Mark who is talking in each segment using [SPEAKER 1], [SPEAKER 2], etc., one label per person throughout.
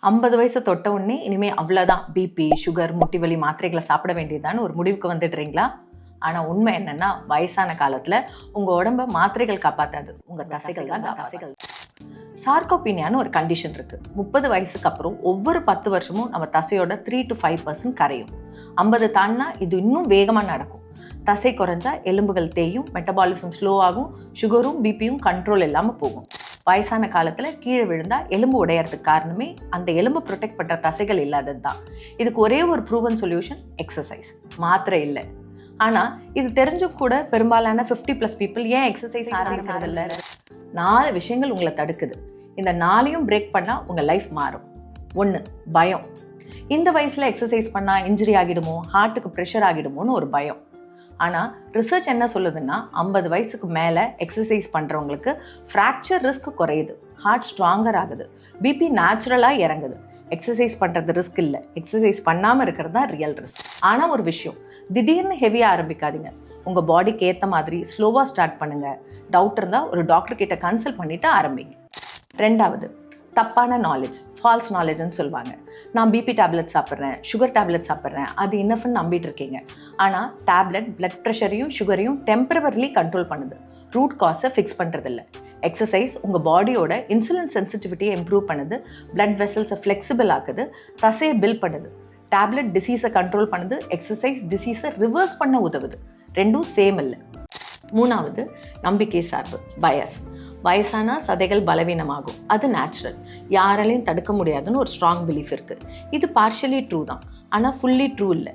[SPEAKER 1] 50 வயசு தொட்ட உடனே இனிமே அவ்வளோதான் பிபி சுகர் முட்டி வலி மாத்திரைகளை சாப்பிட வேண்டியதான்னு ஒரு முடிவுக்கு வந்துடுறீங்களா? ஆனால் உண்மை என்னன்னா வயசான காலத்தில் உங்கள் உடம்ப மாத்திரைகள் காப்பாற்றாது, உங்கள் தசைகள் தான் தசைகள். சார்கோபீனியான்னு ஒரு கண்டிஷன் இருக்குது. 30 வயசுக்கு அப்புறம் ஒவ்வொரு 10 வருஷமும் நம்ம தசையோட 3 to 5% கரையும். 50 தாண்டினா இது இன்னும் வேகமாக நடக்கும். தசை குறைஞ்சா எலும்புகள் தேயும், மெட்டபாலிசம் ஸ்லோ ஆகும், சுகரும் பிபியும் கண்ட்ரோல் இல்லாமல் போகும். வயசான காலத்தில் கீழே விழுந்தால் எலும்பு உடையறதுக்கு காரணமே அந்த எலும்பு ப்ரொடெக்ட் பண்ணுற தசைகள் இல்லாதது தான். இதுக்கு ஒரே ஒரு ப்ரூவன் சொல்யூஷன் எக்ஸசைஸ், மாத்திரை இல்லை. ஆனால் இது தெரிஞ்சும் கூட பெரும்பாலான 50+ பீப்புள் ஏன் எக்ஸசைஸ் ஆரம்பிக்கிறது இல்லை? 4 விஷயங்கள் உங்களை தடுக்குது. இந்த 4ஐயும் பிரேக் பண்ணால் உங்கள் லைஃப் மாறும். 1, பயம். இந்த வயசில் எக்ஸசைஸ் பண்ணால் இன்ஜுரி ஆகிடுமோ, ஹார்ட்டுக்கு ப்ரெஷர் ஆகிடுமோன்னு ஒரு பயம். ஆனால் ரிசர்ச் என்ன சொல்லுதுன்னா 50 வயசுக்கு மேலே எக்ஸசைஸ் பண்ணுறவங்களுக்கு ஃப்ராக்சர் ரிஸ்க் குறையுது, ஹார்ட் ஸ்ட்ராங்கர் ஆகுது, பிபி நேச்சுரலாக இறங்குது. எக்ஸசைஸ் பண்ணுறது ரிஸ்க் இல்லை, எக்ஸசைஸ் பண்ணாமல் இருக்கிறது தான் ரியல் ரிஸ்க். ஆனால் ஒரு விஷயம், திடீர்னு ஹெவியாக ஆரம்பிக்காதீங்க. உங்கள் பாடிக்கு ஏற்ற மாதிரி ஸ்லோவாக ஸ்டார்ட் பண்ணுங்கள். டவுட் இருந்தால் ஒரு டாக்டர் கிட்ட கன்சல்ட் பண்ணிவிட்டு ஆரம்பிங்க. 2வது, தப்பான நாலேஜ், ஃபால்ஸ் நாலேஜ்னு சொல்லுவாங்க. நான் பிபி டேப்லெட் சாப்பிட்றேன், சுகர் டேப்லெட் சாப்பிட்றேன், அது இன்னஃப்னு நம்பிட்டு இருக்கீங்க. ஆனால் டேப்லெட் பிளட் ப்ரெஷரையும் சுகரையும் டெம்பரவரிலி கண்ட்ரோல் பண்ணுது, ரூட் காஸை ஃபிக்ஸ் பண்ணுறதில்ல. எக்ஸசைஸ் உங்கள் பாடியோட இன்சுலின் சென்சிட்டிவிட்டியை இம்ப்ரூவ் பண்ணுது, பிளட் வெசல்ஸை ஃப்ளெக்சிபிள் ஆக்குது, தசையை பில்ட் பண்ணுது. டேப்லெட் டிசீஸை கண்ட்ரோல் பண்ணுது, எக்ஸசைஸ் டிசீஸை ரிவர்ஸ் பண்ண உதவுது. ரெண்டும் சேம் இல்லை. 3வது, நம்பிக்கை சார்பு, பயஸ். வயசானா சதைகள் பலவீனமாகும், அது நேச்சுரல், யாராலையும் தடுக்க முடியாதுன்னு ஒரு ஸ்ட்ராங் பிலீஃப் இருக்குது. இது பார்ஷியலி ட்ரூ தான், ஆனால் ஃபுல்லி ட்ரூ இல்லை.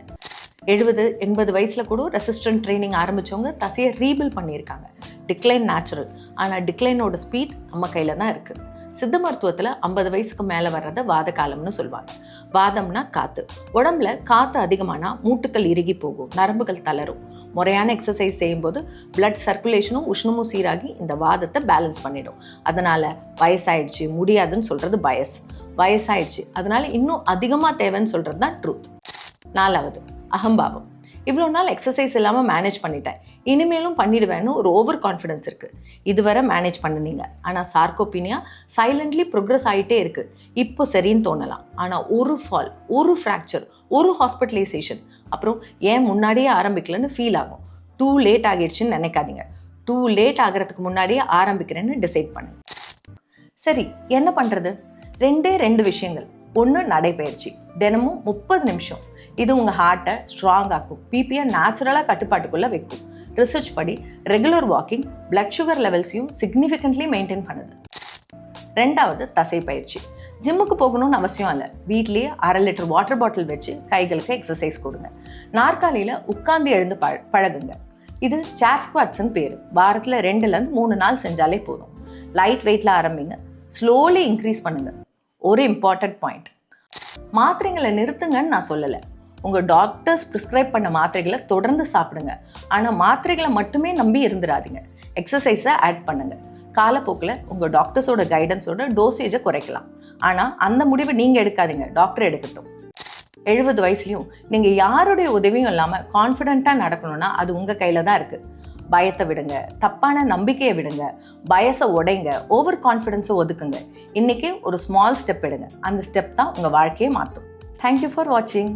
[SPEAKER 1] 70-80 வயசில் கூட ரெசிஸ்டன்ட் ட்ரைனிங் ஆரம்பித்தவங்க தசையை ரீபில்ட் பண்ணியிருக்காங்க. டிக்ளைன் நேச்சுரல், ஆனால் டிக்ளைனோட ஸ்பீட் நம்ம கையில் தான் இருக்குது. சித்த மருத்துவத்தில் 50 வயசுக்கு மேலே வர்றதை வாத காலம்னு சொல்லுவாங்க. வாதம்னா காற்று. உடம்புல காற்று அதிகமானால் மூட்டுக்கள் இறுகி போகும், நரம்புகள் தளரும். முறையான எக்ஸசைஸ் செய்யும்போது பிளட் சர்க்குலேஷனும் உஷ்ணமும் சீராகி இந்த வாதத்தை பேலன்ஸ் பண்ணிடும். அதனால் வயசாயிடுச்சு முடியாதுன்னு சொல்கிறது பயஸ். வயசாயிடுச்சு அதனால் இன்னும் அதிகமாக தேவைன்னு சொல்கிறது தான் ட்ரூத். 4வது, அகம்பாவம். இவ்வளோ நாள் எக்ஸசைஸ் இல்லாமல் மேனேஜ் பண்ணிட்டேன், இனிமேலும் பண்ணிடுவேன்னு ஒரு ஓவர் கான்ஃபிடென்ஸ் இருக்குது. இதுவரை மேனேஜ் பண்ணினீங்க, ஆனால் சார்கோபீனியா சைலண்ட்லி ப்ரோக்ரஸ் ஆகிட்டே இருக்குது. இப்போ சரின்னு தோணலாம், ஆனால் ஒரு ஃபால், ஒரு ஃப்ராக்சர், ஒரு ஹாஸ்பிட்டலைசேஷன், அப்புறம் ஏன் முன்னாடியே ஆரம்பிக்கலன்னு ஃபீல் ஆகும். டூ லேட் ஆகிடுச்சுன்னு நினைக்காதீங்க. டூ லேட் ஆகிறதுக்கு முன்னாடியே ஆரம்பிக்கிறேன்னு டிசைட் பண்ணுங்க. சரி, என்ன பண்ணுறது? 2 விஷயங்கள். 1, நடைப்பயிற்சி, தினமும் 30 நிமிஷம். இது உங்கள் ஹார்ட்டை ஸ்ட்ராங் ஆக்கும், பிபியை நேச்சுரலாக கட்டுப்பாட்டுக்குள்ளே வைக்கும். ரிசர்ச் படி ரெகுலர் வாக்கிங் பிளட் சுகர் லெவல்ஸையும் சிக்னிஃபிகண்ட்லி மெயின்டைன் பண்ணுது. 2வது, தசை பயிற்சி. ஜிம்முக்கு போகணும்னு அவசியம் இல்லை, வீட்லேயே 1/2 லிட்டர் வாட்டர் பாட்டில் வச்சு கைகளுக்கு எக்ஸசைஸ் கொடுங்க. நாற்காலியில் உட்கார்ந்து எழுந்து பழகுங்க. இது சேர் ஸ்குவாட்ஸ்ன்னு பேர். வாரத்தில் 2லேருந்து 3 நாள் செஞ்சாலே போதும். லைட் வெயிட்டில் ஆரம்பிங்க, ஸ்லோலி இன்க்ரீஸ் பண்ணுங்கள். ஒரு இம்பார்ட்டன்ட் பாயிண்ட், மாத்திரைங்களை நிறுத்துங்கன்னு நான் சொல்லலை. உங்கள் டாக்டர்ஸ் ப்ரிஸ்கிரைப் பண்ண மாத்திரைகளை தொடர்ந்து சாப்பிடுங்க. ஆனால் மாத்திரைகளை மட்டுமே நம்பி இருந்துடாதீங்க, எக்ஸசைஸை ஆட் பண்ணுங்கள். காலப்போக்கில் உங்கள் டாக்டர்ஸோட கைடன்ஸோட டோசேஜை குறைக்கலாம். ஆனால் அந்த முடிவை நீங்கள் எடுக்காதீங்க, டாக்டர் எடுக்கட்டும். 70 வயசுலையும் நீங்கள் யாருடைய உதவியும் இல்லாமல் கான்ஃபிடென்ட்டாக நடக்கணும்னா அது உங்கள் கையில் தான் இருக்குது. பயத்தை விடுங்க, தப்பான நம்பிக்கையை விடுங்க, பயஸை உடைங்க, ஓவர் கான்ஃபிடென்ஸை ஒதுக்குங்க. இன்றைக்கே ஒரு ஸ்மால் ஸ்டெப் எடுங்க, அந்த ஸ்டெப் தான் உங்கள் வாழ்க்கையை மாற்றும். தேங்க்யூ ஃபார் வாட்சிங்.